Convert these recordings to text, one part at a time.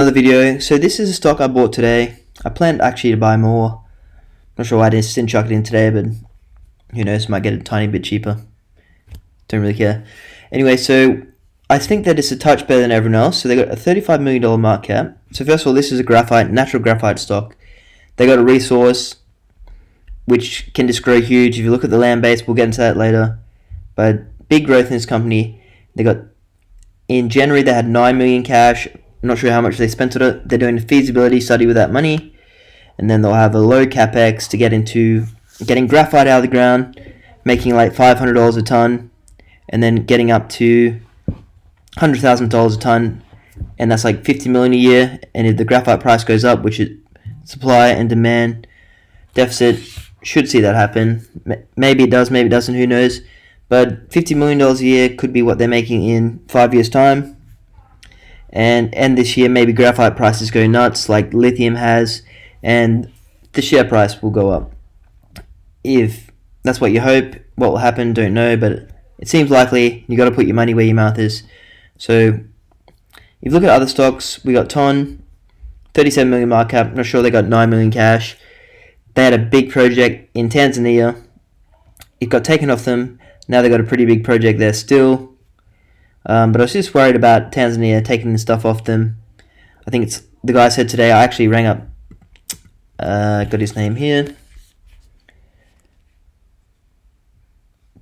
Another video. So this is a stock I bought today. I planned actually to buy more. Not sure why I didn't chuck it in today, but who knows, might get it a tiny bit cheaper. Don't really care. Anyway, so I think that it's a touch better than everyone else. So they got a $35 million market cap. So first of all, this is a natural graphite stock. They got a resource which can just grow huge. If you look at the land base, we'll get into that later. But big growth in this company. In January they had 9 million cash. I'm not sure how much they spent on it. They're doing a feasibility study with that money, and then they'll have a low capex to get into getting graphite out of the ground, making like $500 a ton, and then getting up to $100,000 a ton, and that's like 50 million a year. And if the graphite price goes up, which is supply and demand deficit, should see that happen. Maybe it does, maybe it doesn't. Who knows? But $50 million a year could be what they're making in 5 years' time. And this year maybe graphite prices go nuts like lithium has, and the share price will go up. If that's what you hope, what will happen, don't know, but it seems likely. You got to put your money where your mouth is. So if you look at other stocks, we got Ton, 37 million market cap. Not sure, they got 9 million cash. They had a big project in Tanzania. It got taken off them. Now they got a pretty big project there still. But I was just worried about Tanzania taking the stuff off them. I think it's the guy said today. I actually rang up. Got his name here.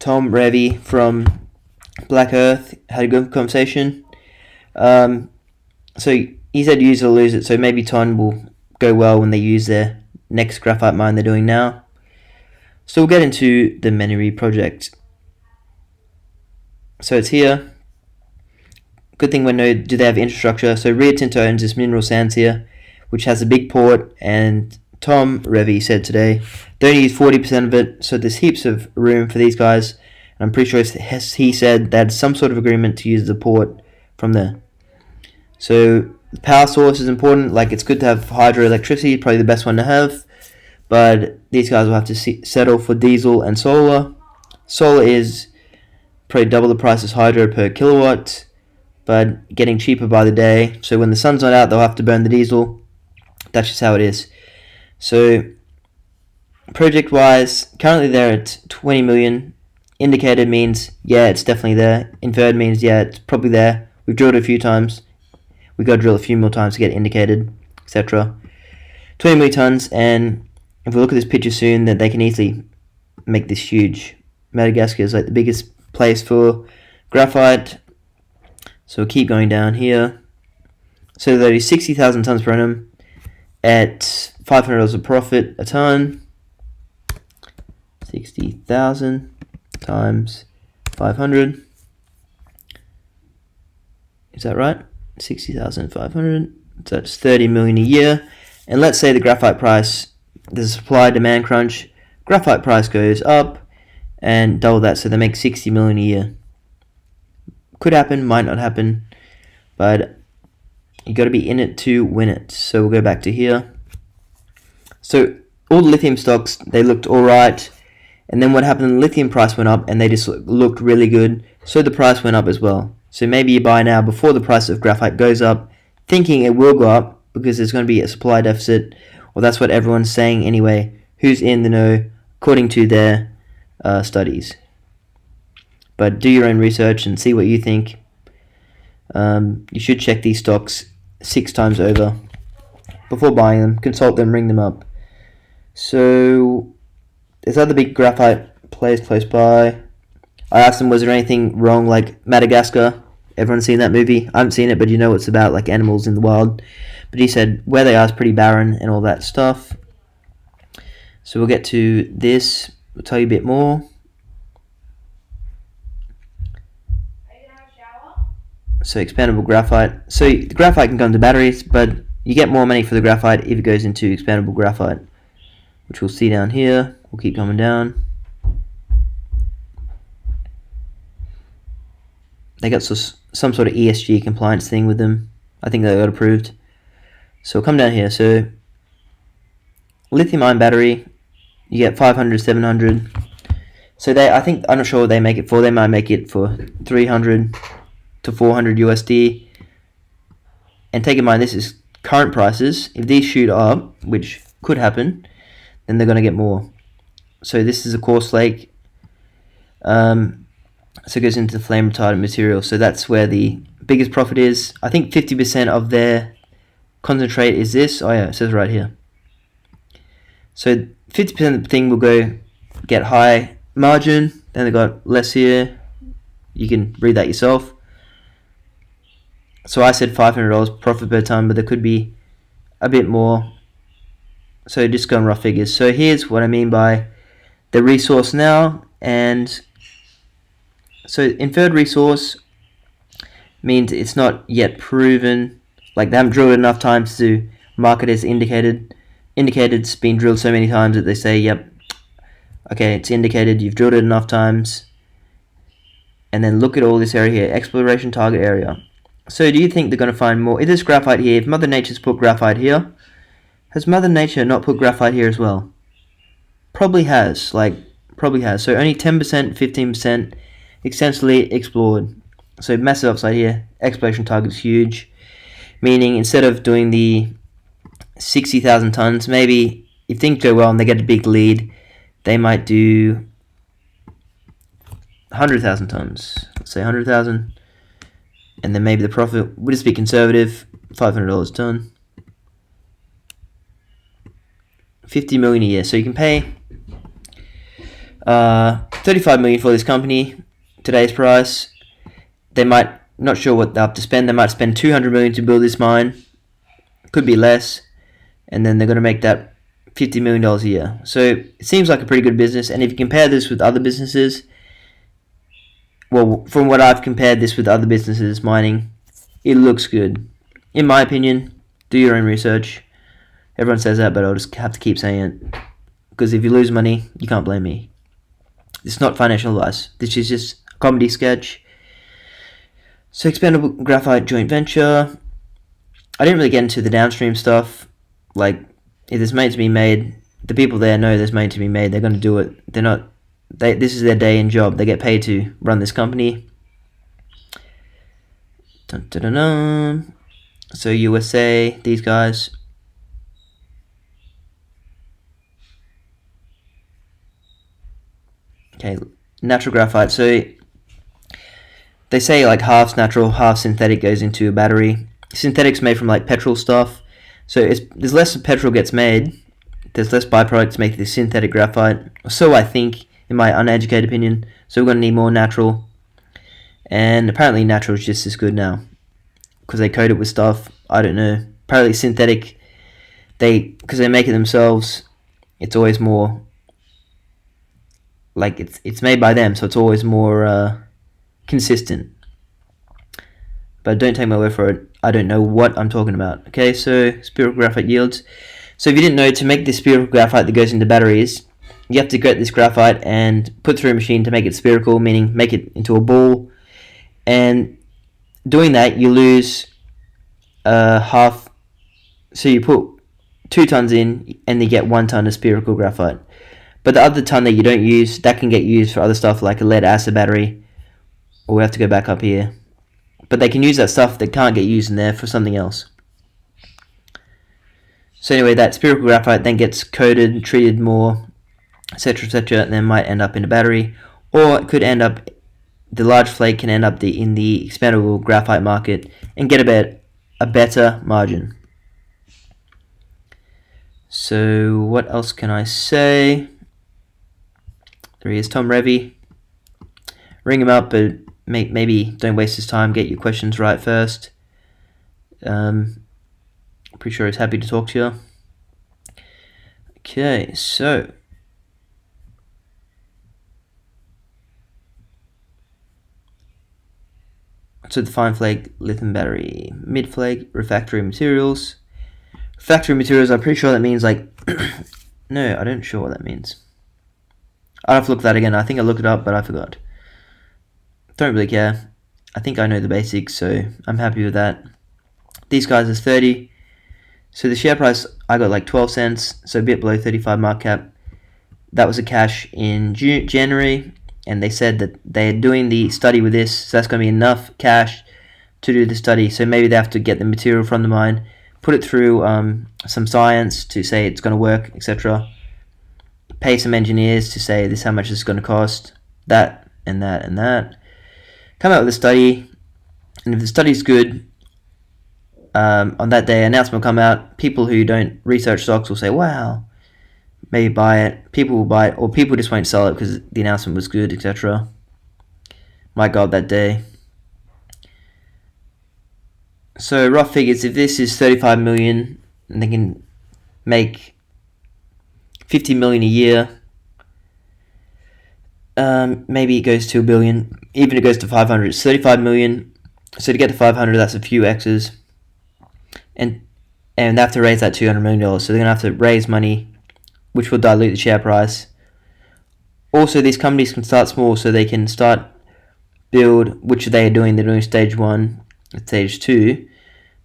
Tom Revy from Black Earth had a good conversation. So he said use it or lose it. So maybe Ton will go well when they use their next graphite mine they're doing now. So we'll get into the Menary project. So it's here. Good thing we know, do they have infrastructure? So Rio Tinto owns this mineral sands here, which has a big port, and Tom Revy said today they only use 40% of it, so there's heaps of room for these guys. And I'm pretty sure he said they had some sort of agreement to use the port from there. So the power source is important. Like, it's good to have hydroelectricity, probably the best one to have, but these guys will have to settle for diesel and solar. Solar is probably double the price as hydro per kilowatt, but getting cheaper by the day. So when the sun's not out, they'll have to burn the diesel. That's just how it is. So project-wise, currently they're at 20 million. Indicated means, yeah, it's definitely there. Inferred means, yeah, it's probably there. We've drilled it a few times. We've got to drill a few more times to get indicated, etc. 20 million tons, and if we look at this picture soon, that they can easily make this huge. Madagascar is like the biggest place for graphite. So we'll keep going down here. So there is 60,000 tons per annum at $500 a profit a ton. 60,000 times 500. Is that right? 60,500. So that's 30 million a year. And let's say the graphite price, there's a supply demand crunch. Graphite price goes up and double that, so they make 60 million a year. Could happen, might not happen, but you got to be in it to win it. So we'll go back to here. So all the lithium stocks, they looked alright, and then what happened, the lithium price went up and they just looked really good, so the price went up as well. So maybe you buy now before the price of graphite goes up, thinking it will go up because there's going to be a supply deficit, or that's what everyone's saying anyway, who's in the know according to their studies. But do your own research and see what you think. You should check these stocks 6 times over before buying them. Consult them, ring them up. So there's other big graphite players close by. I asked them, was there anything wrong, like Madagascar? Everyone's seen that movie? I haven't seen it, but you know it's about like animals in the wild. But he said where they are is pretty barren and all that stuff. So we'll get to this. We'll tell you a bit more. So expandable graphite. So the graphite can go into batteries, but you get more money for the graphite if it goes into expandable graphite, which we'll see down here. We'll keep coming down. They got some sort of ESG compliance thing with them. I think they got approved. So we'll come down here. So lithium ion battery, you get 500, 700. So I'm not sure what they make it for. They might make it for 300 to 400 USD. And take in mind, this is current prices, if these shoot up, which could happen, then they're going to get more. So this is a coarse flake. So it goes into the flame retardant material. So that's where the biggest profit is. I think 50% of their concentrate is this. Oh yeah, it says right here. So 50% of the thing will go get high margin. Then they got less here. You can read that yourself. So I said $500 profit per ton, but there could be a bit more. So just go on rough figures. So here's what I mean by the resource now. And so inferred resource means it's not yet proven. Like they haven't drilled enough times to mark it as indicated. Indicated's been drilled so many times that they say, yep, okay, it's indicated, you've drilled it enough times. And then look at all this area here, exploration target area. So do you think they're going to find more? If there's graphite here, if Mother Nature's put graphite here, has Mother Nature not put graphite here as well? Probably has, probably has. So only 10%, 15% extensively explored. So massive upside here. Exploration target's huge. Meaning instead of doing the 60,000 tons, maybe if things go well and they get a big lead, they might do 100,000 tons. Let's say 100,000. And then maybe the profit would just be conservative, $500 a ton. 50 million a year. So you can pay 35 million for this company. Today's price. They might, not sure what they have to spend. They might spend 200 million to build this mine. Could be less. And then they're going to make that $50 million a year. So it seems like a pretty good business. And if you compare this with other businesses, well, from what I've compared this with other businesses, mining, it looks good. In my opinion, do your own research. Everyone says that, but I'll just have to keep saying it. Because if you lose money, you can't blame me. It's not financial advice. This is just a comedy sketch. So Expandable Graphite joint venture. I didn't really get into the downstream stuff. Like, if there's money to be made, the people there know there's money to be made. They're going to do it. They're not. This is their day and job. They get paid to run this company. Dun, dun, dun, dun. So USA, these guys. Okay, natural graphite. So they say like half natural, half synthetic goes into a battery. Synthetic's made from like petrol stuff. So there's less petrol gets made. There's less byproducts to make this synthetic graphite. So I think, in my uneducated opinion. So we're going to need more natural. And apparently natural is just as good now. Because they coat it with stuff. I don't know. Apparently synthetic, because they make it themselves, it's always more, like it's made by them, so it's always more consistent. But don't take my word for it. I don't know what I'm talking about. Okay, so spherical graphite yields. So if you didn't know, to make this spherical graphite that goes into batteries, you have to get this graphite and put through a machine to make it spherical, meaning make it into a ball. And doing that, you lose half. So you put 2 tons in, and you get 1 ton of spherical graphite. But the other ton that you don't use, that can get used for other stuff like a lead acid battery. Or we have to go back up here. But they can use that stuff that can't get used in there for something else. So anyway, that spherical graphite then gets coated, treated more, etc., and then might end up in a battery. Or it could end up, the large flake can end up in the expandable graphite market and get a better margin. So what else can I say? There he is, Tom Revy. Ring him up, but maybe don't waste his time. Get your questions right first. Pretty sure he's happy to talk to you. Okay, so the fine flake lithium battery, mid flake refractory materials. Refractory materials, I'm pretty sure that means like no, I don't sure what that means. I'll have to look at that again. I think I looked it up, but I forgot. Don't really care. I think I know the basics, so I'm happy with that. These guys is 30. So the share price, I got like 12 cents, so a bit below 35 market cap. That was a cash in January, and they said that they're doing the study with this, so that's going to be enough cash to do the study. So maybe they have to get the material from the mine, put it through some science to say it's going to work, etc. Pay some engineers to say this is how much it's going to cost, that and that and that. Come out with a study, and if the study's good, on that day, announcement will come out. People who don't research stocks will say, wow, maybe buy it. People will buy it, or people just won't sell it because the announcement was good, etc. Might go up that day. So rough figures, if this is 35 million and they can make 50 million a year, maybe it goes to $1 billion. Even if it goes to 500, it's 35 million. So to get to 500, that's a few X's. And they have to raise that $200 million. So they're going to have to raise money, which will dilute the share price. Also, these companies can start small, so they can start build, which they are doing. They're doing stage 1, stage 2.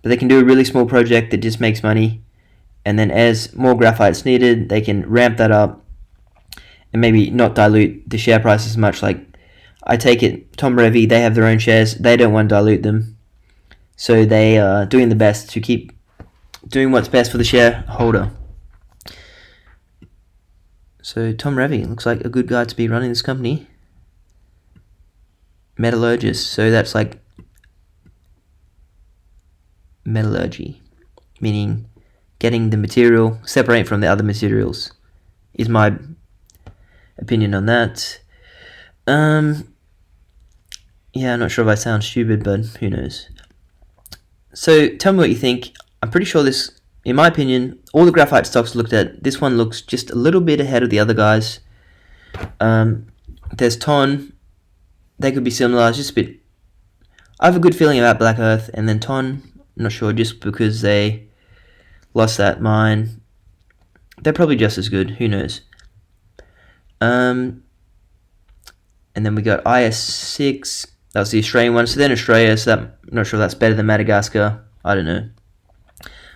But they can do a really small project that just makes money. And then as more graphite's needed, they can ramp that up and maybe not dilute the share price as much. Like, I take it, Tom Revy, they have their own shares. They don't want to dilute them. So they are doing the best to keep doing what's best for the shareholder. So Tom Revy looks like a good guy to be running this company. Metallurgist, so that's like metallurgy, meaning getting the material, separate from the other materials, is my opinion on that. Yeah, I'm not sure if I sound stupid, but who knows. So tell me what you think. I'm pretty sure this, in my opinion, all the graphite stocks looked at, this one looks just a little bit ahead of the other guys. There's Ton. They could be similar, just a bit. I have a good feeling about Black Earth, and then Ton, I'm not sure, just because they lost that mine. They're probably just as good, who knows. And then we got ASX. That's the Australian one. So then Australia, so that, I'm not sure if that's better than Madagascar. I don't know.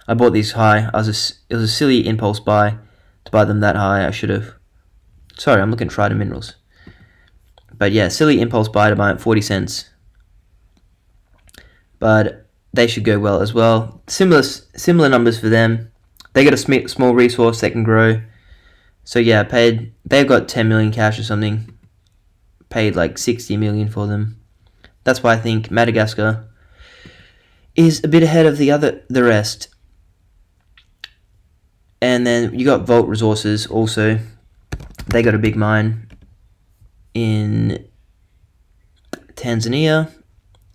I bought these high. It was a silly impulse buy to buy them that high. I should have. Sorry, I'm looking at Trident Minerals. But yeah, silly impulse buy to buy at 40 cents. But they should go well as well. Similar numbers for them. They got a small resource that can grow. So yeah, they've got 10 million cash or something. Paid like 60 million for them. That's why I think Madagascar is a bit ahead of the rest. And then you got Volt Resources also. They got a big mine in Tanzania.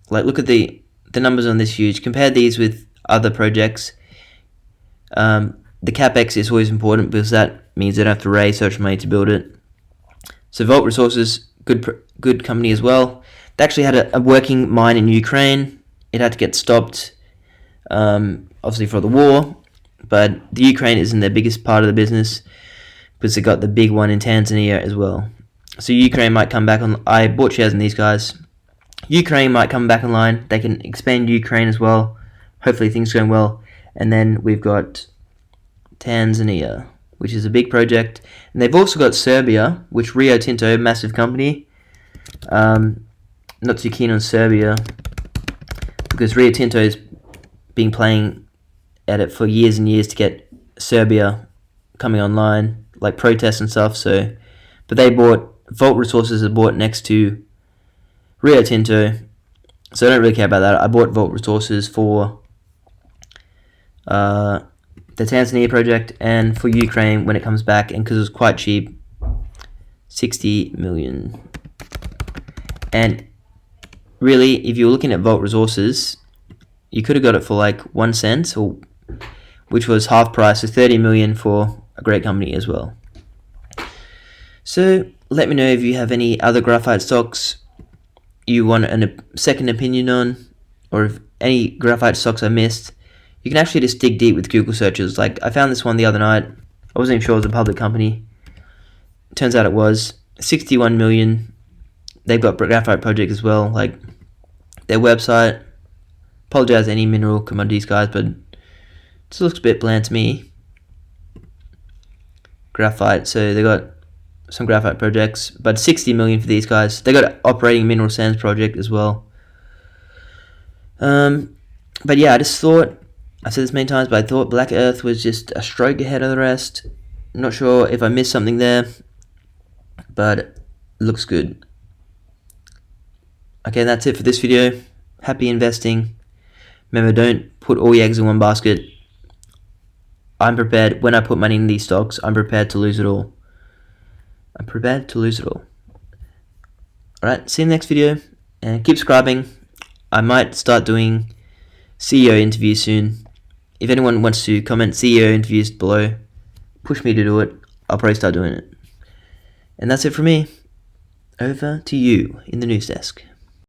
Like, look at the numbers on this huge. Compare these with other projects. The capex is always important because that means they don't have to raise so much money to build it. So Volt Resources, good company as well. They actually had a working mine in Ukraine. It had to get stopped, obviously for the war. But the Ukraine isn't their biggest part of the business because they got the big one in Tanzania as well. So Ukraine might come back on. I bought shares in these guys. Ukraine might come back online. They can expand Ukraine as well. Hopefully things are going well. And then we've got Tanzania, which is a big project. And they've also got Serbia, which Rio Tinto, massive company. Not too keen on Serbia because Rio Tinto's been playing at it for years and years to get Serbia coming online, like protests and stuff. So, but Volt Resources is bought next to Rio Tinto, so I don't really care about that. I bought Volt Resources for the Tanzania project and for Ukraine when it comes back, and because it was quite cheap, 60 million. And really, if you're looking at Volt Resources, you could have got it for like 1 cent, which was half price, so 30 million for a great company as well. So let me know if you have any other graphite stocks you want a second opinion on, or if any graphite stocks I missed. You can actually just dig deep with Google searches. Like, I found this one the other night. I wasn't even sure it was a public company. Turns out it was. 61 million. They've got graphite project as well. Like, their website. Apologize to any mineral commodities guys, but it just looks a bit bland to me. Graphite. So they got some graphite projects, but 60 million for these guys. They got an operating mineral sands project as well. But yeah, I just thought I've said this many times, but I thought Black Earth was just a stroke ahead of the rest. Not sure if I missed something there, but it looks good. Okay, that's it for this video. Happy investing. Remember, don't put all your eggs in one basket. I'm prepared, when I put money in these stocks, I'm prepared to lose it all. I'm prepared to lose it all. Alright, see you in the next video, and keep subscribing. I might start doing CEO interviews soon. If anyone wants to comment CEO interviews below, push me to do it. I'll probably start doing it. And that's it from me. Over to you in the news desk.